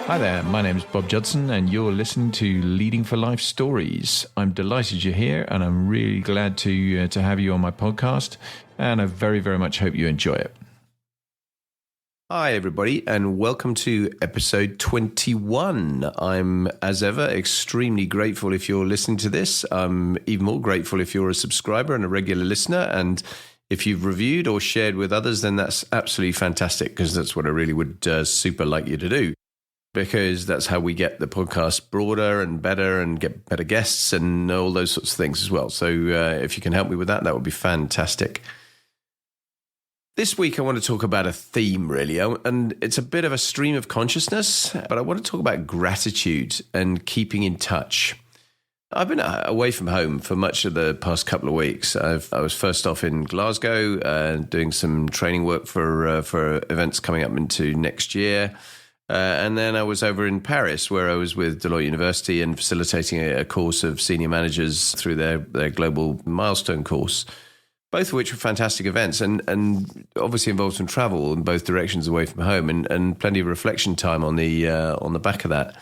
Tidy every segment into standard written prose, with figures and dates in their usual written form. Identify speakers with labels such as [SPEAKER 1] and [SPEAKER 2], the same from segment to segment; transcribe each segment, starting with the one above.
[SPEAKER 1] Hi there, my name is Bob Judson and you're listening to Leading for Life Stories. I'm delighted you're here and I'm really glad to have you on my podcast, and I very, very much hope you enjoy it. Hi everybody and welcome to episode 21. I'm, as ever, extremely grateful if you're listening to this. I'm even more grateful if you're a subscriber and a regular listener, and if you've reviewed or shared with others, then that's absolutely fantastic, because that's what I really would super like you to do. Because that's how we get the podcast broader and better and get better guests and all those sorts of things as well. So if you can help me with that, that would be fantastic. This week, I want to talk about a theme, really, and it's a bit of a stream of consciousness, but I want to talk about gratitude and keeping in touch. I've been away from home for much of the past couple of weeks. I was first off in Glasgow doing some training work for events coming up into next year. And then I was over in Paris, where I was with Deloitte University and facilitating a course of senior managers through their global milestone course, both of which were fantastic events and obviously involved some travel in both directions away from home and plenty of reflection time on the back of that.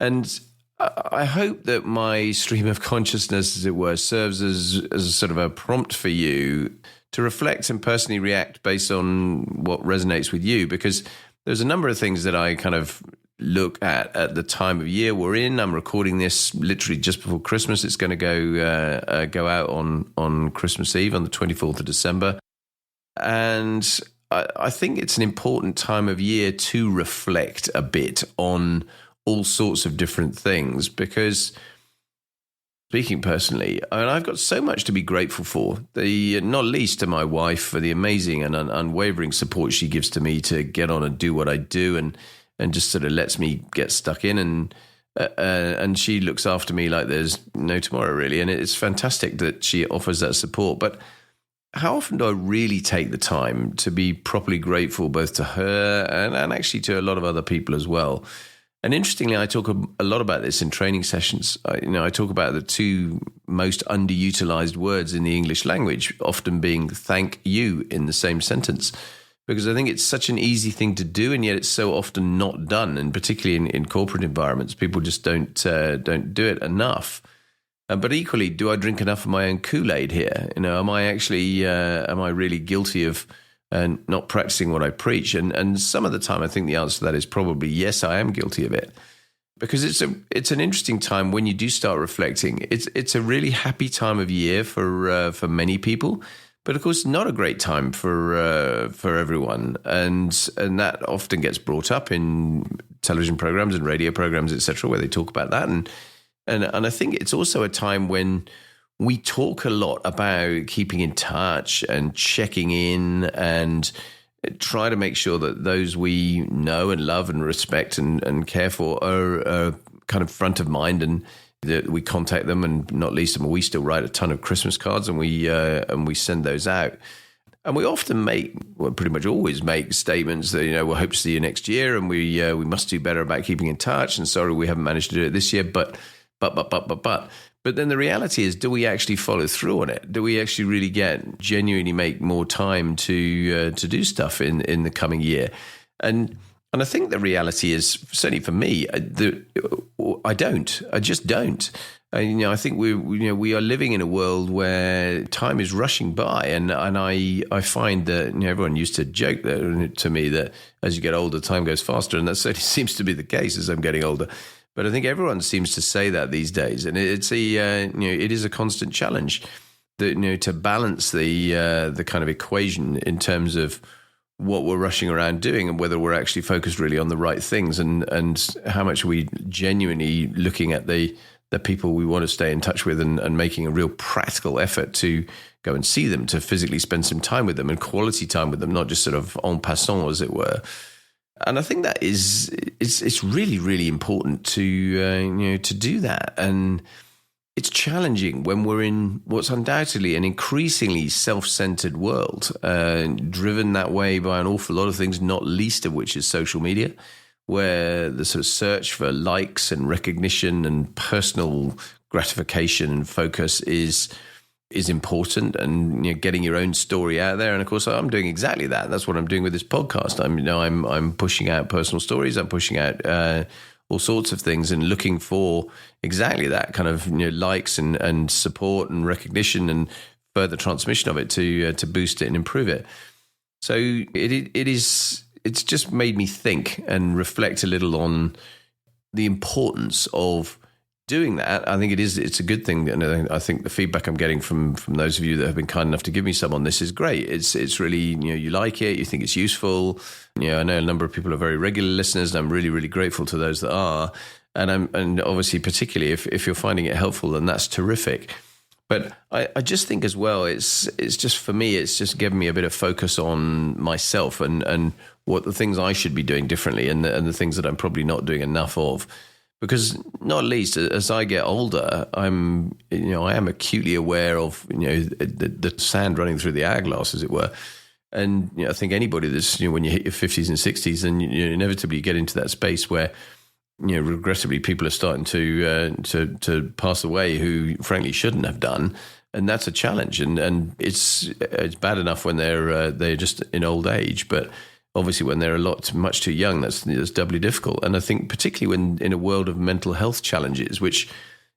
[SPEAKER 1] And I hope that my stream of consciousness, as it were, serves as a sort of a prompt for you to reflect and personally react based on what resonates with you, because there's a number of things that I kind of look at the time of year we're in. I'm recording this literally just before Christmas. It's going to go out on Christmas Eve on the 24th of December. And I think it's an important time of year to reflect a bit on all sorts of different things, because speaking personally, I mean, I've got so much to be grateful for, not least to my wife for the amazing and unwavering support she gives to me to get on and do what I do, and just sort of lets me get stuck in, and she looks after me like there's no tomorrow, really. And it's fantastic that she offers that support. But how often do I really take the time to be properly grateful both to her and actually to a lot of other people as well? And interestingly, I talk a lot about this in training sessions. I talk about the two most underutilized words in the English language, often being thank you in the same sentence, because I think it's such an easy thing to do, and yet it's so often not done. And particularly in corporate environments, people just don't do it enough. But equally, do I drink enough of my own Kool-Aid here? Am I really guilty of and not practicing what I preach? And some of the time, I think the answer to that is probably yes, I am guilty of it. Because it's an interesting time when you do start reflecting. It's a really happy time of year for many people, but of course not a great time for everyone. And that often gets brought up in television programs and radio programs, etc., where they talk about that. And I think it's also a time when we talk a lot about keeping in touch and checking in and try to make sure that those we know and love and respect and care for are kind of front of mind, and that we contact them, and not least them. We still write a ton of Christmas cards, and we send those out. And we often pretty much always make statements that, we'll hope to see you next year, and we must do better about keeping in touch, and sorry we haven't managed to do it this year, but. But then the reality is, do we actually follow through on it? Do we actually really genuinely make more time to do stuff in the coming year? And I think the reality is, certainly for me, I don't. I just don't. I think we are living in a world where time is rushing by, and I find that everyone used to joke to me that as you get older, time goes faster, and that certainly seems to be the case as I'm getting older. But I think everyone seems to say that these days, and it is a constant challenge to balance the kind of equation in terms of what we're rushing around doing and whether we're actually focused really on the right things, and how much are we genuinely looking at the people we want to stay in touch with and making a real practical effort to go and see them, to physically spend some time with them and quality time with them, not just sort of en passant, as it were. And I think that it's really, really important to do that. And it's challenging when we're in what's undoubtedly an increasingly self-centered world, driven that way by an awful lot of things, not least of which is social media, where the sort of search for likes and recognition and personal gratification and focus is
[SPEAKER 2] is important, and getting your own story out there. And of course, I'm doing exactly that. That's what I'm doing with this podcast. I'm pushing out personal stories. I'm pushing out all sorts of things and looking for exactly that kind of likes and support and recognition and further transmission of it to boost it and improve it. So it's just made me think and reflect a little on the importance of doing that. I think it's a good thing, and I think the feedback I'm getting from those of you that have been kind enough to give me some on this is great. It's really, you like it, you think it's useful. I know a number of people are very regular listeners, and I'm really, really grateful to those that are. And obviously, particularly if you're finding it helpful, then that's terrific. But I just think as well, it's just for me, it's just given me a bit of focus on myself and what the things I should be doing differently, and the things that I'm probably not doing enough of. Because not least as I get older, I am acutely aware of the sand running through the hourglass, as it were. And I think anybody that's when you hit your 50s and 60s, then inevitably you get into that space where regrettably people are starting to pass away who frankly shouldn't have done, and that's a challenge. And it's bad enough when they're just in old age, but obviously, when they're much too young, that's doubly difficult. And I think particularly when in a world of mental health challenges, which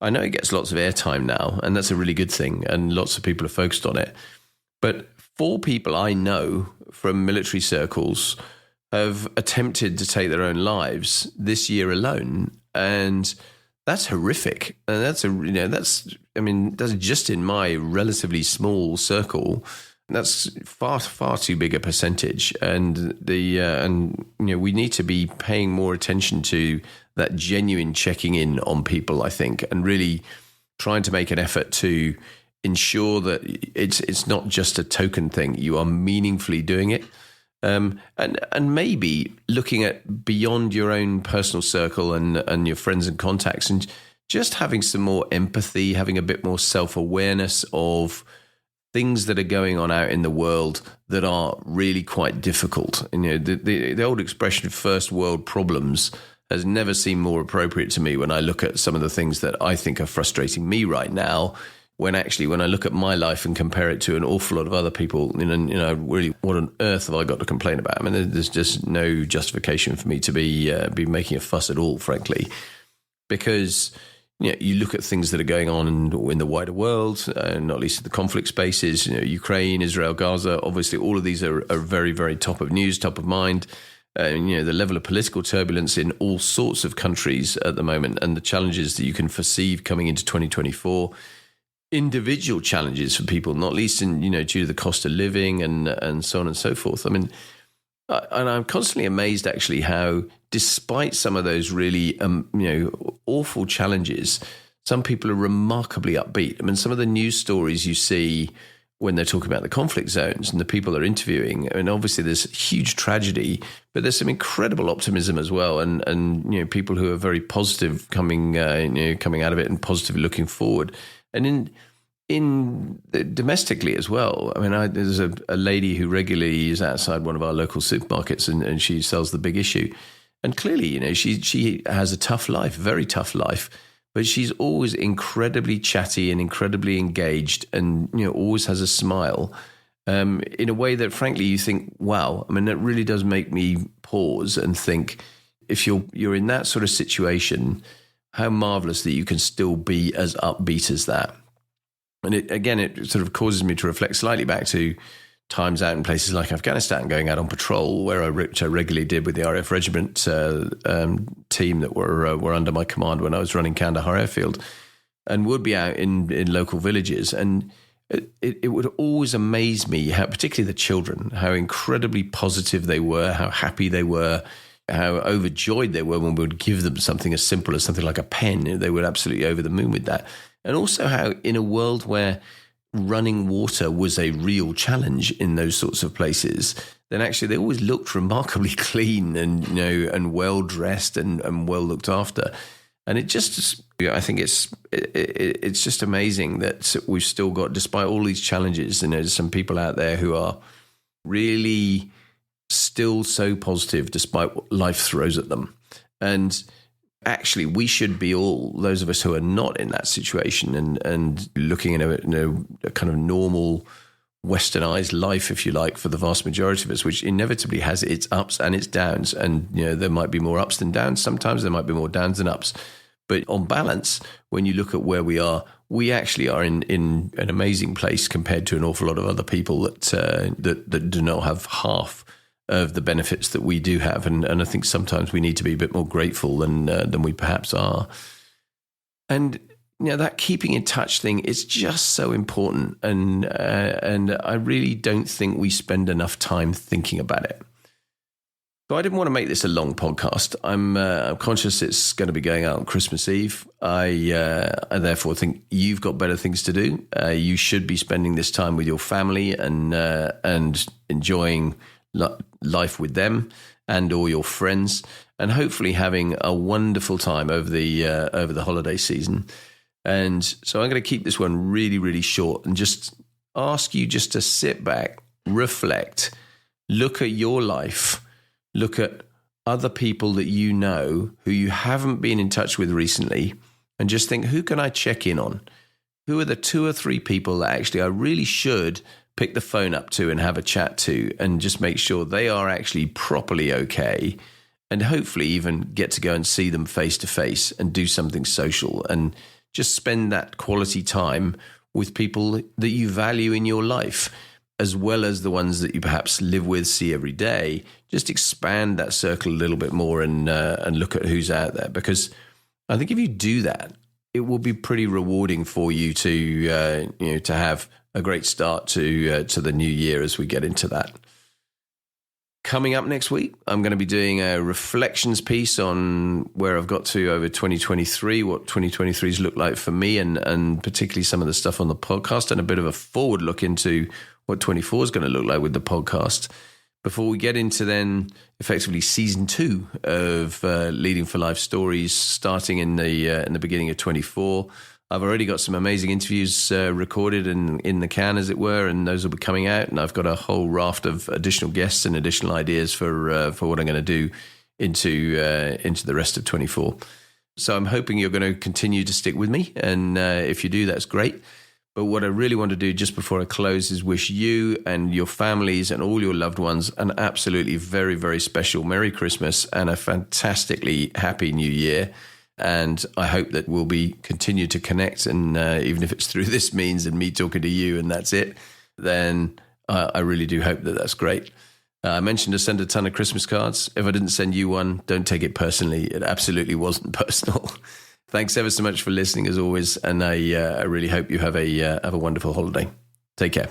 [SPEAKER 2] I know it gets lots of airtime now, and that's a really good thing, and lots of people are focused on it. But 4 people I know from military circles have attempted to take their own lives this year alone, and that's horrific. And that's just in my relatively small circle. That's far, far too big a percentage, and we need to be paying more attention to that genuine checking in on people, I think, and really trying to make an effort to ensure that it's not just a token thing. You are meaningfully doing it, and maybe looking at beyond your own personal circle and your friends and contacts, and just having some more empathy, having a bit more self-awareness of things that are going on out in the world that are really quite difficult. And, the old expression first world problems has never seemed more appropriate to me when I look at some of the things that I think are frustrating me right now, when I look at my life and compare it to an awful lot of other people, really, what on earth have I got to complain about? I mean, there's just no justification for me to be making a fuss at all, frankly, because you look at things that are going on in the wider world, not least the conflict spaces, Ukraine, Israel, Gaza. Obviously, all of these are very, very top of news, top of mind. The level of political turbulence in all sorts of countries at the moment, and the challenges that you can foresee coming into 2024. Individual challenges for people, not least in due to the cost of living and so on and so forth. I mean, and I'm constantly amazed, actually, how despite some of those really, awful challenges, some people are remarkably upbeat. I mean, some of the news stories you see when they're talking about the conflict zones and the people they're interviewing, I mean, obviously there's huge tragedy, but there's some incredible optimism as well, and people who are very positive coming out of it and positively looking forward. And in domestically as well. I mean, there's a lady who regularly is outside one of our local supermarkets, and she sells the Big Issue. And clearly, she has a tough life, very tough life, but she's always incredibly chatty and incredibly engaged, and always has a smile in a way that, frankly, you think, wow. I mean, that really does make me pause and think, if you're in that sort of situation, how marvelous that you can still be as upbeat as that. And it sort of causes me to reflect slightly back to times out in places like Afghanistan, going out on patrol, which I regularly did with the RAF regiment team that were under my command when I was running Kandahar Airfield, and would be out in local villages. And it would always amaze me how, particularly the children, how incredibly positive they were, how happy they were, how overjoyed they were when we would give them something as simple as something like a pen. They were absolutely over the moon with that. And also how, in a world where running water was a real challenge in those sorts of places, then actually they always looked remarkably clean and well dressed and well looked after. And it just, I think it's just amazing that we've still got, despite all these challenges, there's some people out there who are really still so positive despite what life throws at them. And actually we should be all, those of us who are not in that situation and looking in a kind of normal westernized life, if you like, for the vast majority of us, which inevitably has its ups and its downs. And, there might be more ups than downs. Sometimes there might be more downs than ups. But on balance, when you look at where we are, we actually are in an amazing place compared to an awful lot of other people that do not have half of the benefits that we do have. And I think sometimes we need to be a bit more grateful than we perhaps are. And that keeping in touch thing is just so important. And I really don't think we spend enough time thinking about it. So I didn't want to make this a long podcast. I'm conscious it's going to be going out on Christmas Eve. I therefore think you've got better things to do. You should be spending this time with your family and enjoying life with them and all your friends, and hopefully having a wonderful time over the holiday season. And so I'm going to keep this one really, really short and just ask you just to sit back, reflect, look at your life, look at other people that you know who you haven't been in touch with recently, and just think, who can I check in on? Who are the 2 or 3 people that actually I really should pick the phone up to and have a chat to, and just make sure they are actually properly okay, and hopefully even get to go and see them face to face and do something social and just spend that quality time with people that you value in your life, as well as the ones that you perhaps live with, see every day. Just expand that circle a little bit more and look at who's out there. Because I think if you do that, it will be pretty rewarding for you to have a great start to the new year as we get into that. Coming up next week, I'm going to be doing a reflections piece on where I've got to over 2023, what 2023's looked like for me, and particularly some of the stuff on the podcast, and a bit of a forward look into what 24 is going to look like with the podcast. Before we get into then effectively season 2 of Leading for Life Stories, starting in the beginning of 24. I've already got some amazing interviews recorded and in the can, as it were, and those will be coming out. And I've got a whole raft of additional guests and additional ideas for what I'm going to do into the rest of 24. So I'm hoping you're going to continue to stick with me, and if you do, that's great. But what I really want to do just before I close is wish you and your families and all your loved ones an absolutely very, very special Merry Christmas and a fantastically happy New Year. And I hope that we'll continue to connect. And even if it's through this means and me talking to you and that's it, then I really do hope that that's great. I mentioned to send a ton of Christmas cards. If I didn't send you one, don't take it personally. It absolutely wasn't personal. Thanks ever so much for listening, as always. And I really hope you have a wonderful holiday. Take care.